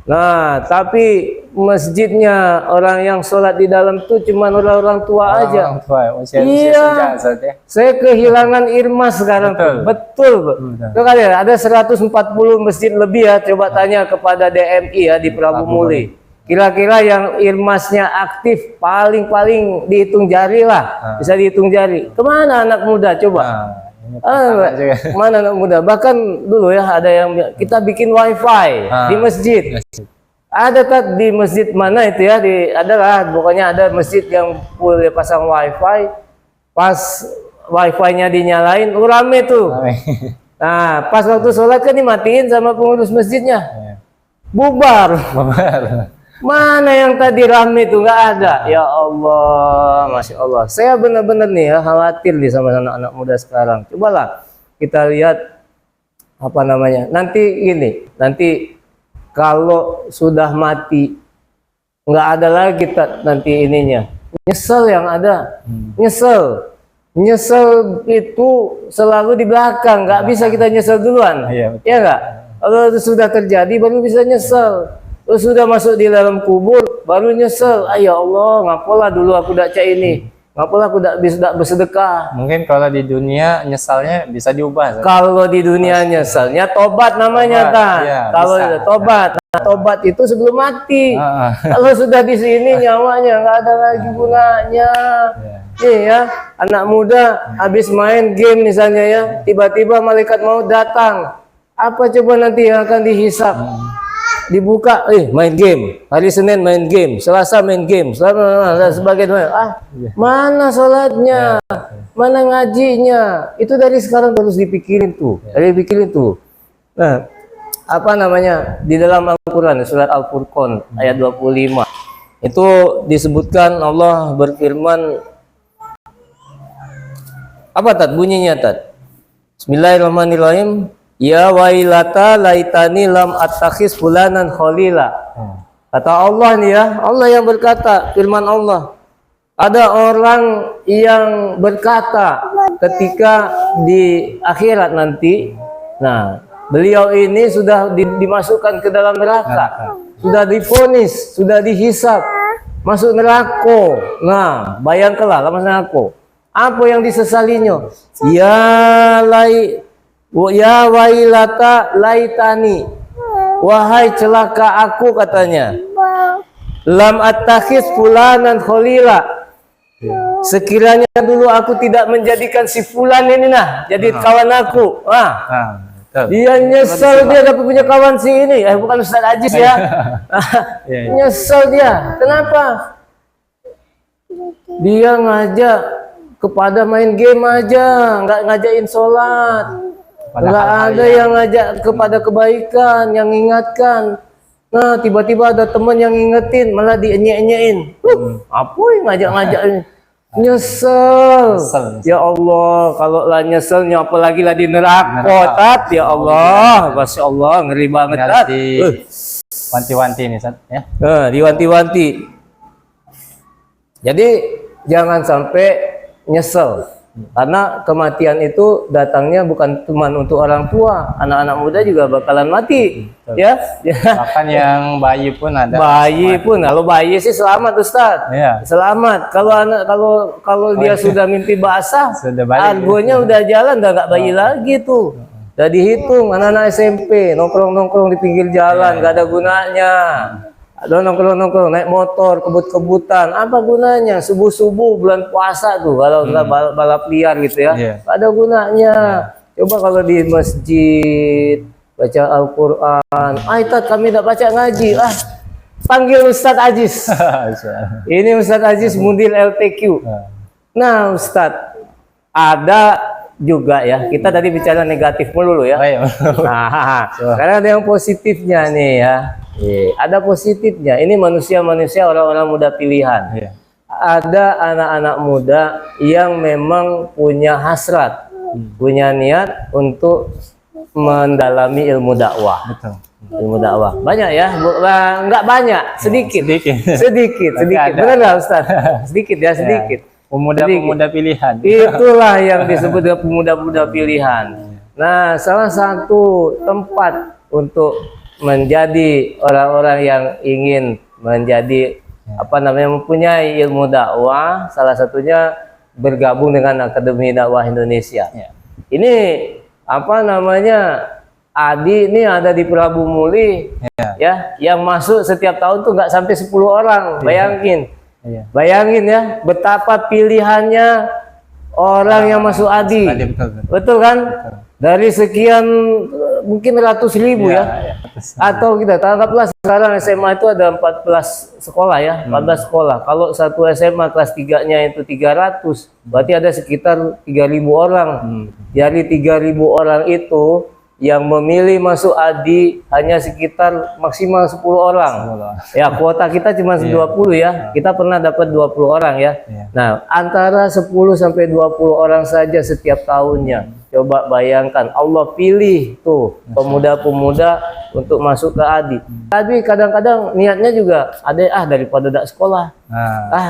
Nah, tapi masjidnya orang yang sholat di dalam tuh cuma orang-orang tua aja. Iya. Saya kehilangan irma sekarang. Betul. Kalian ada 140 masjid lebih ya. Coba tanya kepada DMI ya di Prabu Muli. Kira-kira yang irmasnya aktif paling dihitung jari lah. Bisa dihitung jari. Kemana anak muda coba? Mana anak muda? Bahkan dulu ya ada yang kita bikin wifi di masjid. Ada kan di masjid mana itu ya? Adalah pokoknya ada masjid yang full dia pasang wifi. Pas wifi-nya dinyalain, rame tuh. Nah, pas waktu sholat kan dimatiin sama pengurus masjidnya. Bubar. Mana yang tadi rame itu nggak ada. Ya Allah, Masya Allah. Saya benar-benar nih ya khawatir nih sama anak-anak muda sekarang. Cobalah kita lihat apa namanya. Nanti kalau sudah mati nggak ada lagi nanti ininya. Nyesel yang ada. Nyesel itu selalu di belakang. Nggak bisa kita nyesel duluan. Ya nggak? Kalau itu sudah terjadi baru bisa nyesel. Sudah masuk di dalam kubur baru nyesel. Ya Allah, ngapalah dulu aku baca ini. Ngapalah aku tidak bisa bersedekah. Mungkin kalau di dunia nyesalnya bisa diubah. Kalau di dunia nyesalnya tobat namanya, Tobat, kan? iya, Kalau bisa. tobat, nah, tobat itu sebelum mati. Heeh. Kalau sudah di sini nyawanya nggak ada lagi gunanya. Nih ya, anak muda habis main game misalnya ya, tiba-tiba malaikat maut datang. Apa coba nanti yang akan dihisap? Dibuka, main game. Hari Senin main game, Selasa main game, Selasa dan sebagainya. Mana sholatnya? Mana ngajinya? Itu dari sekarang terus dipikirin tuh. Dipikirin tuh. Nah, apa namanya? Di dalam Al-Qur'an surat Al-Furqan ayat 25. Itu disebutkan Allah berfirman, apa tat bunyinya tat? Bismillahirrahmanirrahim. Ya wailata laitani lam attakhiz fulanan khalila. Kata Allah nih ya, Allah yang berkata, firman Allah. Ada orang yang berkata ketika di akhirat nanti, nah, beliau ini sudah dimasukkan ke dalam neraka, sudah divonis, sudah dihisap, masuk neraka. Nah, bayangkanlah masuk neraka. Apa yang disesalinya? Ya wailata laitani, wahai celaka aku, katanya, lam attakhiz fulanan khalila, sekiranya dulu aku tidak menjadikan si fulan ini jadi kawan aku. Dia nyesel, dia dapat punya kawan si ini. Bukan Ustaz Ajis ya. Nyesel dia. Kenapa? Dia ngajak kepada main game aja, nggak ngajakin sholat. Nggak ada yang ngajak kepada kebaikan, yang ingatkan. Nah, tiba-tiba ada teman yang ngingetin, malah dienyek-enyekin. Apa yang ngajak-ngajak ini? Nyesel. Ya Allah, kalau lah nyeselnya apalagi lah di neraka, tat. Ya Allah, Masya Allah, ngeri banget, tat. Wanti-wanti nih, Sat, ya. Diwanti-wanti. Jadi jangan sampai nyesel. Karena kematian itu datangnya bukan cuma untuk orang tua, anak-anak muda juga bakalan mati. Ya. Bahkan yang bayi pun ada. Bayi pun, kalau bayi sih selamat, Ustaz. Iya. Selamat. Kalau anak kalau dia sudah mimpi basah, Sudah balik, argonya udah jalan, udah nggak bayi lagi tuh. Udah dihitung anak-anak SMP nongkrong-nongkrong di pinggir jalan, nggak ada gunanya. Ada nongkrong-nongkrong naik motor, kebut-kebutan, apa gunanya? Subuh-subuh bulan puasa tuh kalau nggak balap liar gitu ya, nggak ada gunanya. Coba kalau di masjid baca Al-Quran, Tat kami tidak baca ngaji, panggil Ustadz Ajis. Ini Ustadz Ajis Mudir LTQ. Nah Ustadz, ada juga ya, kita tadi bicara negatif dulu ya. Nah, karena ada yang positifnya nih ya. Ada positifnya. Ini manusia-manusia, orang-orang muda pilihan. Ada anak-anak muda yang memang punya hasrat, punya niat untuk mendalami ilmu dakwah. Ilmu dakwah banyak ya, nggak banyak, sedikit. Benar nggak Ustaz? Sedikit ya, sedikit. Pemuda-pemuda pilihan. Itulah yang disebut dengan pemuda-pemuda pilihan. Nah, salah satu tempat untuk menjadi orang-orang yang ingin menjadi mempunyai ilmu dakwah, salah satunya bergabung dengan Akademi Dakwah Indonesia. Ini Adi ini ada di Prabu Muli, ya, yang masuk setiap tahun tuh nggak sampai 10 orang. Bayangin ya, betapa pilihannya orang yang masuk Adi. Betul kan? Dari sekian mungkin ratus ribu ya. Atau kita tanggaplah sekarang SMA itu ada 14 sekolah ya, 14 sekolah. Kalau satu SMA kelas 3-nya itu 300, berarti ada sekitar 3.000 orang. Dari 3.000 orang itu yang memilih masuk Adi hanya sekitar maksimal 10 orang. Ya, kuota kita cuma 20 ya. Kita pernah dapat 20 orang ya. Nah, antara 10 sampai 20 orang saja setiap tahunnya. Coba bayangkan, Allah pilih tuh pemuda-pemuda untuk masuk ke Adi. Tapi kadang-kadang niatnya juga ada daripada tidak sekolah,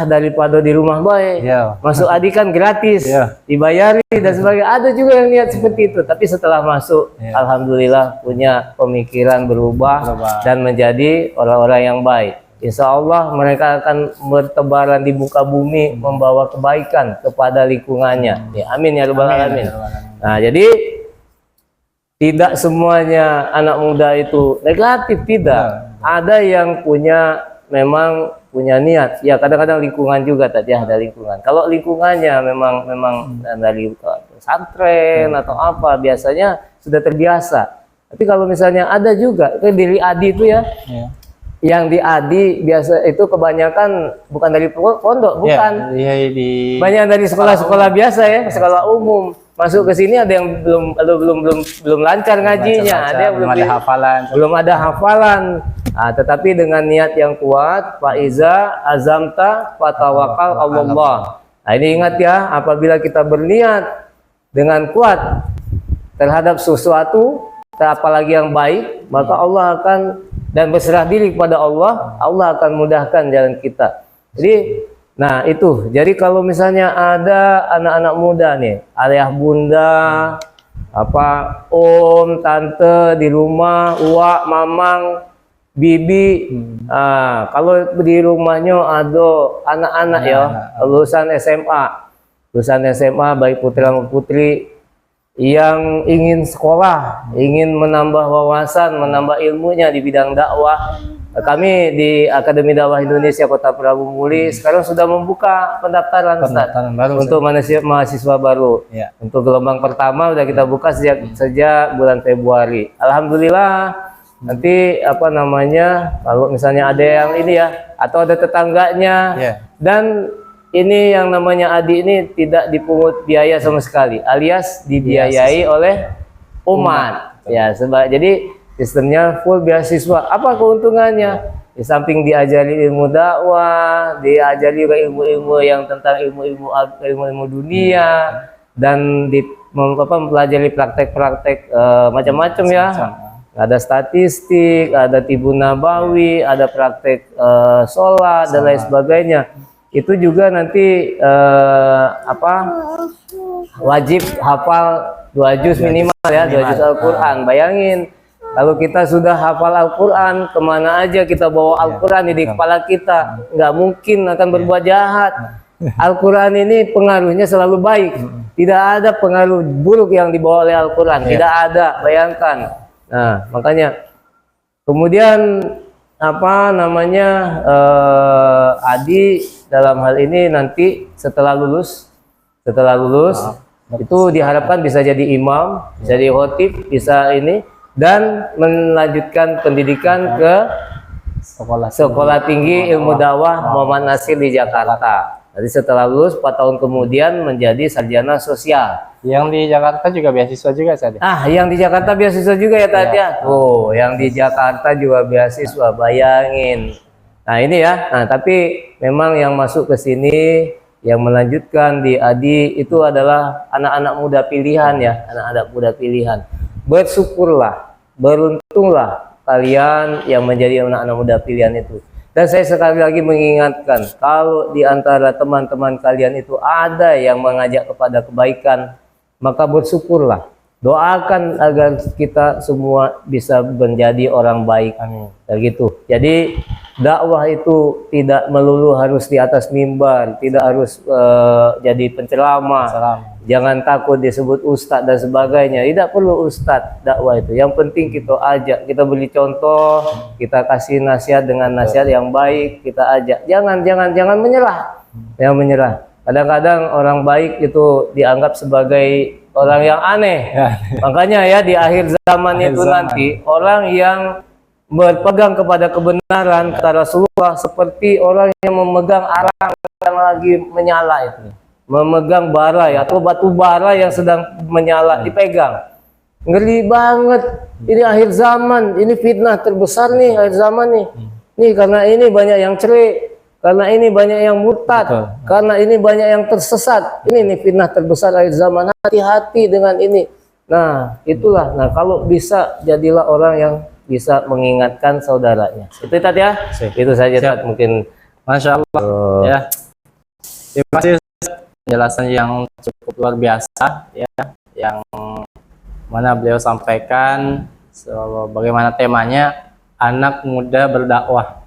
daripada di rumah baik. Masuk Adi kan gratis, dibayari dan sebagainya. Ada juga yang niat seperti itu. Tapi setelah masuk, alhamdulillah punya pemikiran berubah dan menjadi orang-orang yang baik. insya Allah mereka akan bertebaran di muka bumi, membawa kebaikan kepada lingkungannya. Ya, amin ya rabbal alamin. Nah, jadi tidak semuanya anak muda itu negatif, tidak. Ada yang memang punya niat. Ya, kadang-kadang lingkungan juga tadi ada lingkungan. Kalau lingkungannya memang dari pesantren atau apa, biasanya sudah terbiasa. Tapi kalau misalnya ada juga diri Adi itu ya, yang di Adi biasa itu kebanyakan bukan dari pondok, bukan. Banyak dari sekolah-sekolah biasa ya, sekolah umum. Masuk ke sini ada yang belum lancar ngajinya, ada yang belum ada hafalan. Nah, tetapi dengan niat yang kuat, faiza azamta fatawakal Allah. Nah, ini ingat ya, apabila kita berniat dengan kuat terhadap sesuatu, apalagi yang baik, maka Allah akan, dan berserah diri kepada Allah, Allah akan mudahkan jalan kita. Jadi, nah itu. Jadi kalau misalnya ada anak-anak muda nih, ayah bunda, om, tante di rumah, uak, mamang, bibi, kalau di rumahnya ada anak-anak ya, lulusan SMA, baik putra maupun putri yang ingin sekolah, ingin menambah wawasan, menambah ilmunya di bidang dakwah. Kami di Akademi Dakwah Indonesia Kota Prabu Muli sekarang sudah membuka pendaftaran untuk mahasiswa baru. Ya. Untuk gelombang pertama sudah kita buka sejak bulan Februari. Alhamdulillah. Nanti kalau misalnya ada yang ini ya, atau ada tetangganya, dan ini yang namanya Adi ini tidak dipungut biaya sama sekali, alias dibiayai oleh umat. Ya, jadi sistemnya full beasiswa. Apa keuntungannya? Di samping diajari ilmu dakwah, diajari juga ilmu-ilmu yang tentang ilmu-ilmu dunia, dan mempelajari praktek-praktek macam-macam ya. Ada statistik, ada tibun nabawi, ada praktek sholat dan lain sebagainya. Itu juga nanti wajib hafal 2 juz minimal ya, 2 juz Al-Quran. Bayangin, kalau kita sudah hafal Al-Quran, kemana aja kita bawa Al-Quran di kepala kita, nggak mungkin akan berbuat jahat. Al-Quran ini pengaruhnya selalu baik, tidak ada pengaruh buruk yang dibawa oleh Al-Quran, tidak ada. Bayangkan. Nah, makanya kemudian Adi dalam hal ini nanti setelah lulus itu diharapkan bisa jadi imam, bisa jadi khotib, bisa ini, dan melanjutkan pendidikan ke Sekolah Tinggi Ilmu Dakwah Muhammad Nasir di Jakarta. Jadi setelah lulus 4 tahun kemudian menjadi sarjana sosial. Yang di Jakarta juga beasiswa juga tadi. Yang di Jakarta beasiswa juga ya tadi ya. Yang di Jakarta juga beasiswa, bayangin. Nah ini ya. Nah tapi memang yang masuk ke sini, yang melanjutkan di Adi itu adalah anak-anak muda pilihan ya, anak-anak muda pilihan. Bersyukurlah, beruntunglah kalian yang menjadi anak-anak muda pilihan itu. Dan saya sekali lagi mengingatkan, kalau di antara teman-teman kalian itu ada yang mengajak kepada kebaikan, maka bersyukurlah. Doakan agar kita semua bisa menjadi orang baik. Amin. Gitu. Jadi dakwah itu tidak melulu harus di atas mimbar, tidak harus jadi penceramah. Jangan takut disebut ustadz dan sebagainya. Tidak perlu ustadz dakwah itu. Yang penting kita ajak, kita beri contoh, kita kasih nasihat dengan nasihat yang baik, kita ajak. Jangan menyerah. Yang menyerah. Kadang-kadang orang baik itu dianggap sebagai orang yang aneh. Makanya ya di akhir zaman itu nanti orang yang berpegang kepada kebenaran kata Rasulullah seperti orang yang memegang arang yang lagi menyala itu. Memegang bara ya, atau batu bara yang sedang menyala dipegang. Ngeri banget. Ini akhir zaman, ini fitnah terbesar nih akhir zaman nih. Nih karena ini banyak yang cerai, karena ini banyak yang murtad, karena ini banyak yang tersesat. Ini nih fitnah terbesar akhir zaman. Hati-hati dengan ini. Nah, itulah. Nah, kalau bisa jadilah orang yang bisa mengingatkan saudaranya. Itu tadi ya. Itu saja Tat, mungkin. Masya Allah. Ya. Terima kasih penjelasan yang cukup luar biasa ya, yang mana beliau sampaikan bagaimana temanya anak muda berdakwah.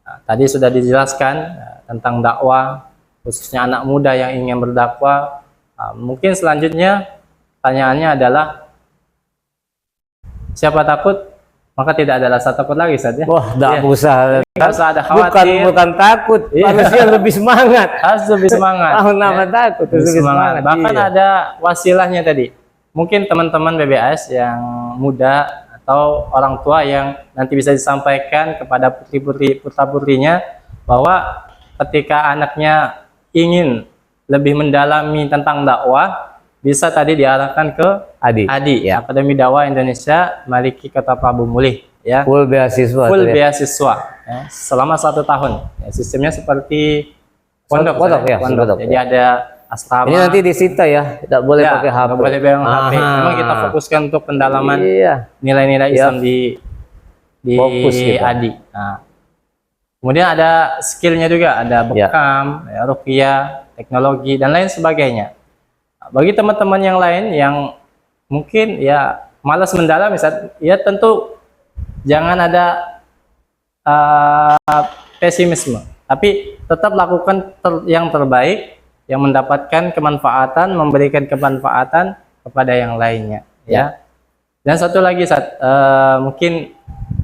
Nah, tadi sudah dijelaskan tentang dakwah, khususnya anak muda yang ingin berdakwah. Mungkin selanjutnya pertanyaannya adalah, siapa takut maka tidak ada rasa takut lagi, Ustaz, ya? Wah, tidak usah. Nggak usah ada khawatir. Bukan takut, manusia lebih semangat. Harus lebih semangat. Nama takut, lebih semangat. Bahkan ada wasilahnya tadi. Mungkin teman-teman BBS yang muda atau orang tua yang nanti bisa disampaikan kepada putri-putri putra-putrinya bahwa ketika anaknya ingin lebih mendalami tentang dakwah, bisa tadi diarahkan ke ADI, ya. Akademi Dakwah Indonesia Maliki Kota Prabu Mulih, ya. Full beasiswa. Full beasiswa, ya, selama 1 tahun. Ya, sistemnya seperti pondok, ya. Jadi ada asrama. Ini nanti disita ya, tidak boleh pakai HP. Tidak boleh pegang HP. Memang kita fokuskan untuk pendalaman nilai-nilai Islam di fokus kita. ADI. Nah, kemudian ada skillnya juga, ada bekam, ya, ruqyah, teknologi dan lain sebagainya. Bagi teman-teman yang lain yang mungkin ya malas mendalam, ya tentu jangan ada pesimisme, tapi tetap lakukan yang terbaik, yang mendapatkan kemanfaatan, memberikan kemanfaatan kepada yang lainnya, ya. Dan satu lagi, mungkin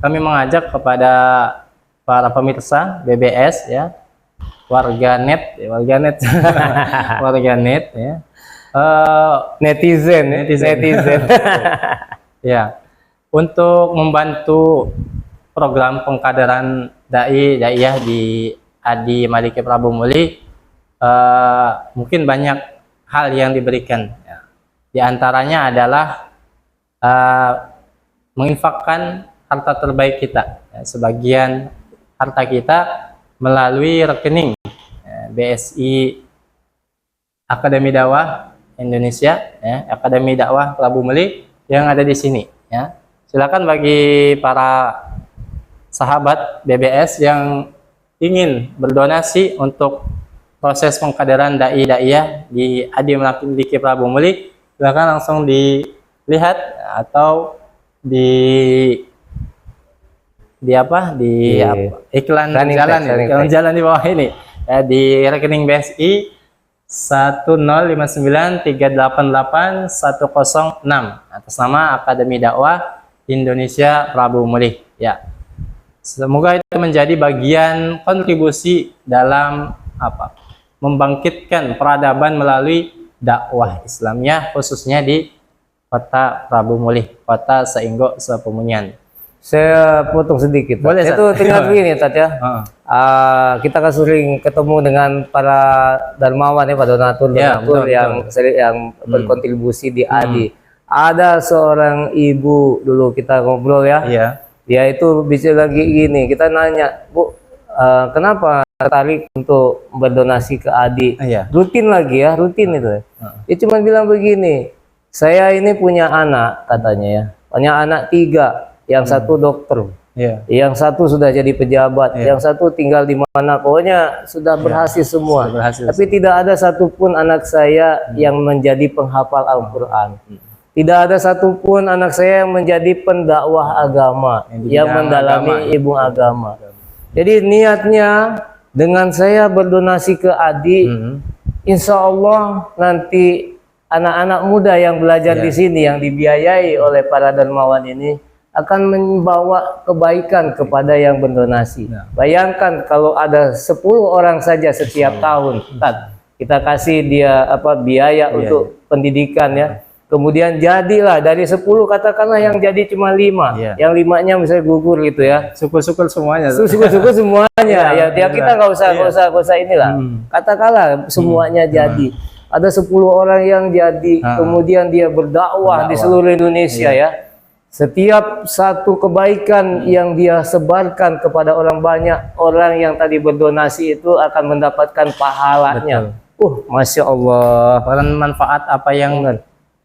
kami mengajak kepada para pemirsa BBS, ya, warganet, warganet, ya. Netizen. Ya, untuk membantu program pengkaderan daiyah di ADI Maliki Prabu Mulih, mungkin banyak hal yang diberikan, ya. Di antaranya adalah menginfakkan harta terbaik kita, ya, sebagian harta kita melalui rekening BSI Akademi Dakwah Indonesia, ya, Akademi Dakwah Prabu Mulih yang ada di sini, ya. Silakan bagi para sahabat BBS yang ingin berdonasi untuk proses pengkaderan daiyah di ADI Maliki Prabu Mulih, silakan langsung dilihat atau di iklan jalan di bawah ini, ya, di rekening BSI 10593881006 atas nama Akademi Dakwah Indonesia Prabu Mulih, ya. Semoga itu menjadi bagian kontribusi dalam membangkitkan peradaban melalui dakwah Islamnya, khususnya di Kota Prabu Mulih, Kota Seinggo Sepemunyan. Saya potong sedikit. Boleh, itu tinggal begini, Tat, ya. Kita kan sering ketemu dengan para dermawan, ya, Pak donatur yang berkontribusi di ADI. Ada seorang ibu dulu kita ngobrol, ya. Dia itu bisa lagi gini, kita nanya, Bu, kenapa tertarik untuk berdonasi ke ADI? Rutin lagi, ya, rutin itu. Dia cuma bilang begini, saya ini punya anak, katanya, ya, punya anak 3. Yang satu dokter, yang satu sudah jadi pejabat, yang satu tinggal di mana, pokoknya sudah berhasil semua. Tapi tidak ada satupun anak saya yang menjadi penghafal Al-Quran. Tidak ada satupun anak saya yang menjadi pendakwah agama, yang mendalami ilmu agama. Jadi niatnya dengan saya berdonasi ke ADI, insya Allah nanti anak-anak muda yang belajar di sini, yang dibiayai oleh para dermawan ini, akan membawa kebaikan kepada yang berdonasi. Bayangkan kalau ada 10 orang saja setiap tahun, kita kasih dia biaya untuk pendidikan, ya. Kemudian jadilah dari 10, katakanlah yang jadi cuma 5, yang 5-nya misalnya gugur gitu, ya. Syukur-syukur semuanya. Syukur-syukur semuanya. Ya kita nggak usah inilah. Katakanlah semuanya jadi. Ada 10 orang yang jadi, kemudian dia berdakwah di seluruh Indonesia, ya. Setiap satu kebaikan yang dia sebarkan kepada orang banyak, orang yang tadi berdonasi itu akan mendapatkan pahalanya. Masya Allah. Manfaat apa yang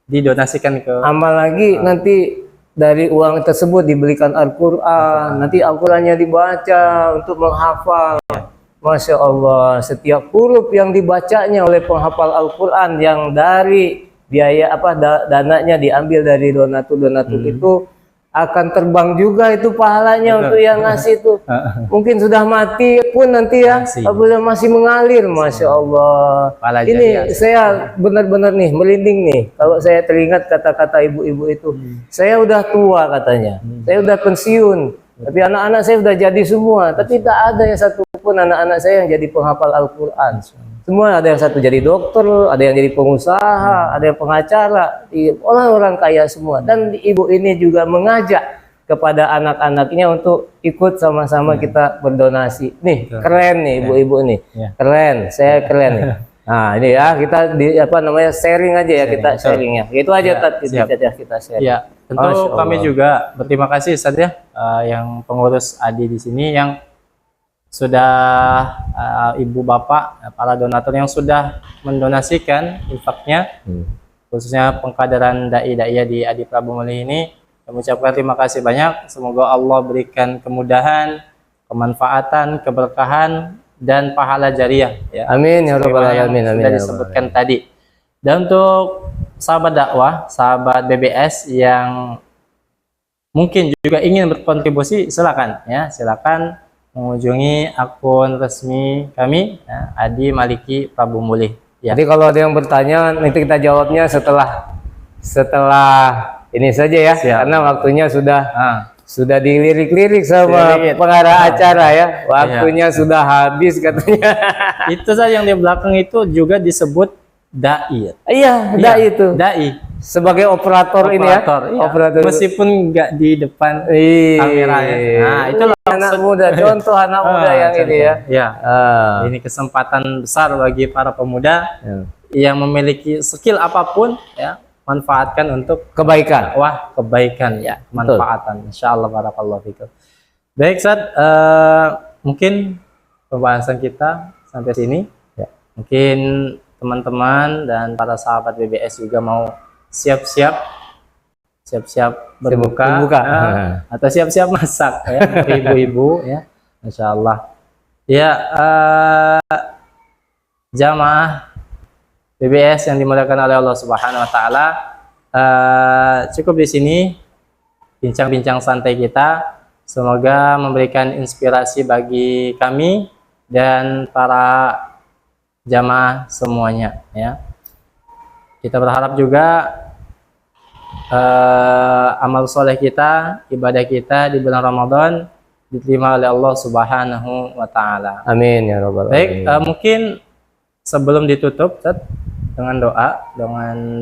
didonasikan ke amal lagi, nanti dari uang tersebut dibelikan Al-Quran, nanti Al-Qurannya dibaca untuk menghafal. Masya Allah, setiap huruf yang dibacanya oleh penghafal Al-Quran yang dari biaya dananya diambil dari donatur itu, akan terbang juga itu pahalanya untuk yang ngasih itu. Mungkin sudah mati pun nanti ya, apabila masih mengalir, masya Allah. Pahala Ini jariah. saya benar-benar nih merinding nih kalau saya teringat kata-kata ibu-ibu itu. Saya udah tua katanya, saya udah pensiun, tapi anak-anak saya udah jadi semua. Tapi tak ada yang satupun anak-anak saya yang jadi penghafal Al-Quran. Semua ada yang satu jadi dokter, ada yang jadi pengusaha, ada yang pengacara, orang-orang kaya semua. Dan ibu ini juga mengajak kepada anak-anaknya untuk ikut sama-sama kita berdonasi. Nih, keren nih ibu-ibu nih. Keren, saya keren nih. Nah, ini ya kita sharing aja ya, kita sharing ya. Itu aja kita sharing. Ya, tentu kami juga berterima kasih Ustaz ya, yang pengurus ADI di sini yang sudah ibu bapak para donatur yang sudah mendonasikan infaknya, khususnya pengkaderan dai-dai di Adi Prabu Muli ini. Kami ucapkan terima kasih banyak. Semoga Allah berikan kemudahan, kemanfaatan, keberkahan dan pahala jariah ya. Amin ya rabbal alamin. Sudah disebutkan tadi. Dan untuk sahabat dakwah, sahabat BBS yang mungkin juga ingin berkontribusi, silakan ya, silakan mengunjungi akun resmi kami ya, Adi Maliki Prabu Mulih ya. Jadi kalau ada yang bertanya nanti kita jawabnya setelah ini saja ya. Siap. Karena waktunya sudah dilirik-lirik sama pengarah acara ya. Waktunya sudah habis katanya. Itu saja yang di belakang itu juga disebut dai. Iya, dai itu. Dai sebagai operator ini ya. Iya. Operator. Meskipun nggak di depan kamera ya. Nah, itu anak muda, contoh anak muda yang ini ya. Ya. Ini kesempatan besar bagi para pemuda yang memiliki skill apapun ya, manfaatkan untuk kebaikan. Wah, kebaikan ya, manfaatan. Insyaallah barakallahu fikum. Baik, Ustaz, mungkin pembahasan kita sampai sini. Ya. Mungkin teman-teman dan para sahabat BBS juga mau siap-siap berbuka atau siap-siap masak ya, ibu-ibu ya, Masya Allah ya. Jamaah BBS yang dimuliakan oleh Allah Subhanahu Wa Taala, cukup di sini bincang-bincang santai kita. Semoga memberikan inspirasi bagi kami dan para jamaah semuanya ya. Kita berharap juga amal soleh kita, ibadah kita di bulan Ramadan diterima oleh Allah Subhanahu Wa Taala. Amin ya rabbal alamin. Baik, mungkin sebelum ditutup Ustaz, dengan doa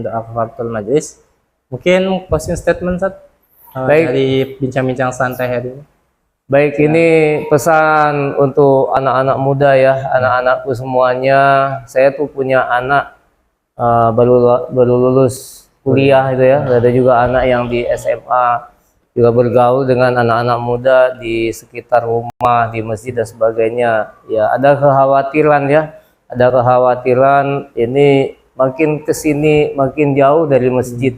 kafaratul majlis, mungkin closing statement Ustaz, dari bincang-bincang santai hari ini. Baik, ini pesan untuk anak-anak muda ya, anak-anakku semuanya. Saya tuh punya anak baru lulus kuliah itu ya. Ada juga anak yang di SMA, juga bergaul dengan anak-anak muda di sekitar rumah, di masjid dan sebagainya. Ya, ada kekhawatiran ya, ada kekhawatiran ini makin kesini makin jauh dari masjid,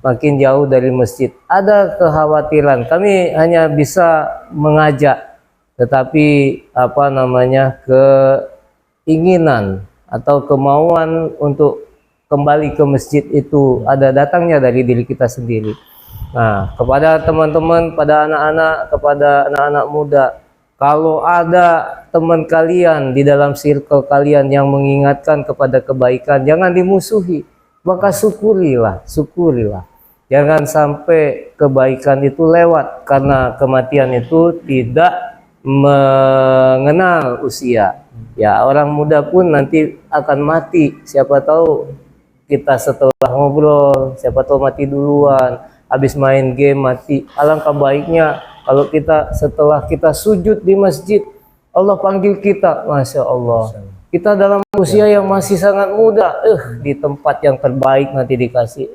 makin jauh dari masjid. Ada kekhawatiran. Kami hanya bisa mengajak, tetapi keinginan atau kemauan untuk kembali ke masjid itu ada datangnya dari diri kita sendiri. Nah, kepada teman-teman, pada anak-anak, kepada anak-anak muda, kalau ada teman kalian di dalam circle kalian yang mengingatkan kepada kebaikan, jangan dimusuhi, maka syukurilah, syukurilah. Jangan sampai kebaikan itu lewat, karena kematian itu tidak mengenal usia. Ya, orang muda pun nanti akan mati. Siapa tahu kita setelah ngobrol, siapa tahu mati duluan, habis main game mati. Alangkah baiknya kalau kita setelah kita sujud di masjid, Allah panggil kita, Masya Allah. Kita dalam usia yang masih sangat muda, di tempat yang terbaik nanti dikasih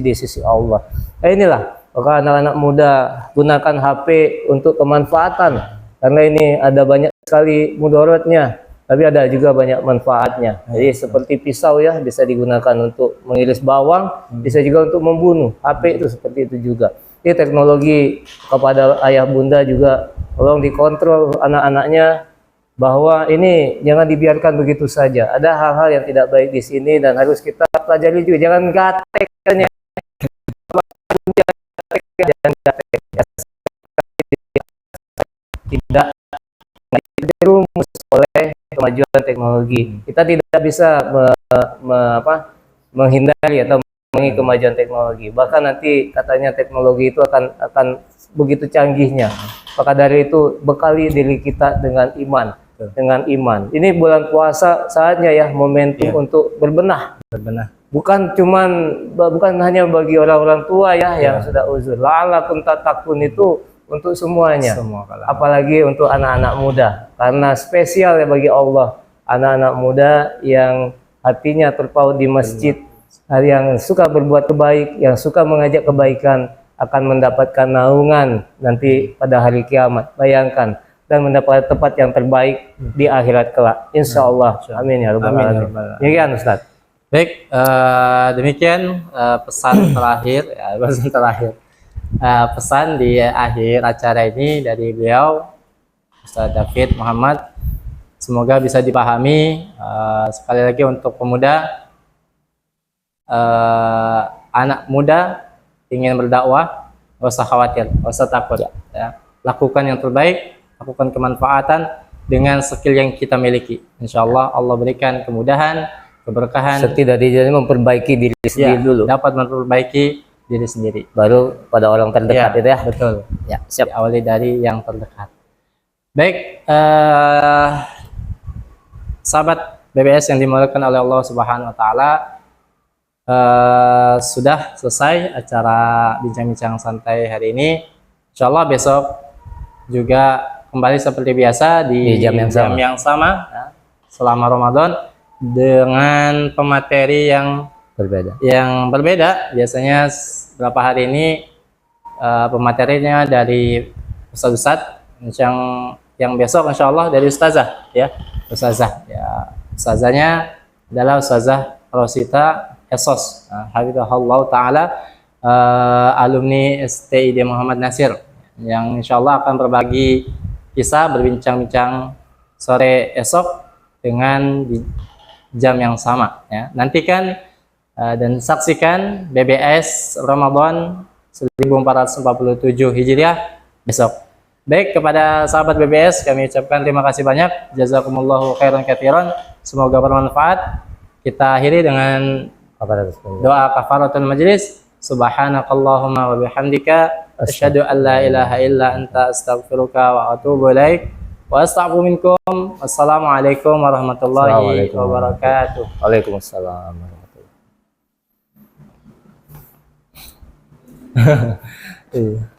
di sisi Allah. Inilah, maka anak-anak muda gunakan HP untuk kemanfaatan, karena ini ada banyak sekali mudaratnya, tapi ada juga banyak manfaatnya. Jadi seperti pisau ya, bisa digunakan untuk mengiris bawang, bisa juga untuk membunuh. HP itu seperti itu juga. Ini teknologi. Kepada ayah bunda juga tolong dikontrol anak-anaknya, bahwa ini jangan dibiarkan begitu saja. Ada hal-hal yang tidak baik di sini dan harus kita pelajari juga. Jangan gatek, jangan gatek. kemajuan teknologi. Kita tidak bisa menghindari atau mengenai kemajuan teknologi. Bahkan nanti katanya teknologi itu akan begitu canggihnya. Maka dari itu bekali diri kita dengan iman, dengan iman. Ini bulan puasa saatnya ya, momentum untuk berbenah. Bukan hanya bagi orang-orang tua ya yang sudah uzur. La'allakum tattaqun itu untuk semuanya. Apalagi untuk anak-anak muda. Karena spesial ya bagi Allah, anak-anak muda yang hatinya terpaut di masjid, yang suka berbuat baik, yang suka mengajak kebaikan, akan mendapatkan naungan nanti pada hari kiamat. Bayangkan, dan mendapat tempat yang terbaik di akhirat kelak. Insya Allah. Amin ya rabbal alamin. Demikian Ustaz. Baik, demikian pesan terakhir, pesan di akhir acara ini dari beliau, Ustaz David Muhammad. Semoga bisa dipahami. Sekali lagi untuk pemuda, anak muda ingin berdakwah, gak usah khawatir, gak usah takut. Ya. Lakukan yang terbaik, lakukan kemanfaatan dengan skill yang kita miliki. Insya Allah Allah berikan kemudahan, keberkahan. Setidaknya memperbaiki diri sendiri dulu. Dapat memperbaiki diri sendiri. Baru pada orang terdekat itu ya. Betul. Ya, siap. Diawali dari yang terdekat. Baik, sahabat BBS yang dimuliakan oleh Allah Subhanahu Wa Taala. Sudah selesai acara bincang-bincang santai hari ini. Insya Allah besok juga kembali seperti biasa di jam yang sama ya, selama Ramadan dengan pemateri yang berbeda. Biasanya beberapa hari ini pematerinya dari ustaz-ustaz, yang besok insya Allah dari ustazah ya. Ustazahnya adalah Ustazah Rosita Esos, hafizahullah taala, alumni STID Muhammad Nasir, yang insya Allah akan berbagi kisah, berbincang-bincang sore esok dengan di jam yang sama ya. Nantikan dan saksikan BBS Ramadan 1447 Hijriah besok. Baik, kepada sahabat BBS kami ucapkan terima kasih banyak, jazakumullahu khairan katsiran, semoga bermanfaat. Kita akhiri dengan doa kafaratul majlis. Subhanakallahumma wa bihamdika asyhadu an la ilaha illa anta astaghfiruka wa atubu ilaik wa astaghfiru minkum. Assalamualaikum warahmatullahi wabarakatuh. Waalaikumsalam warahmatullahi wabarakatuh.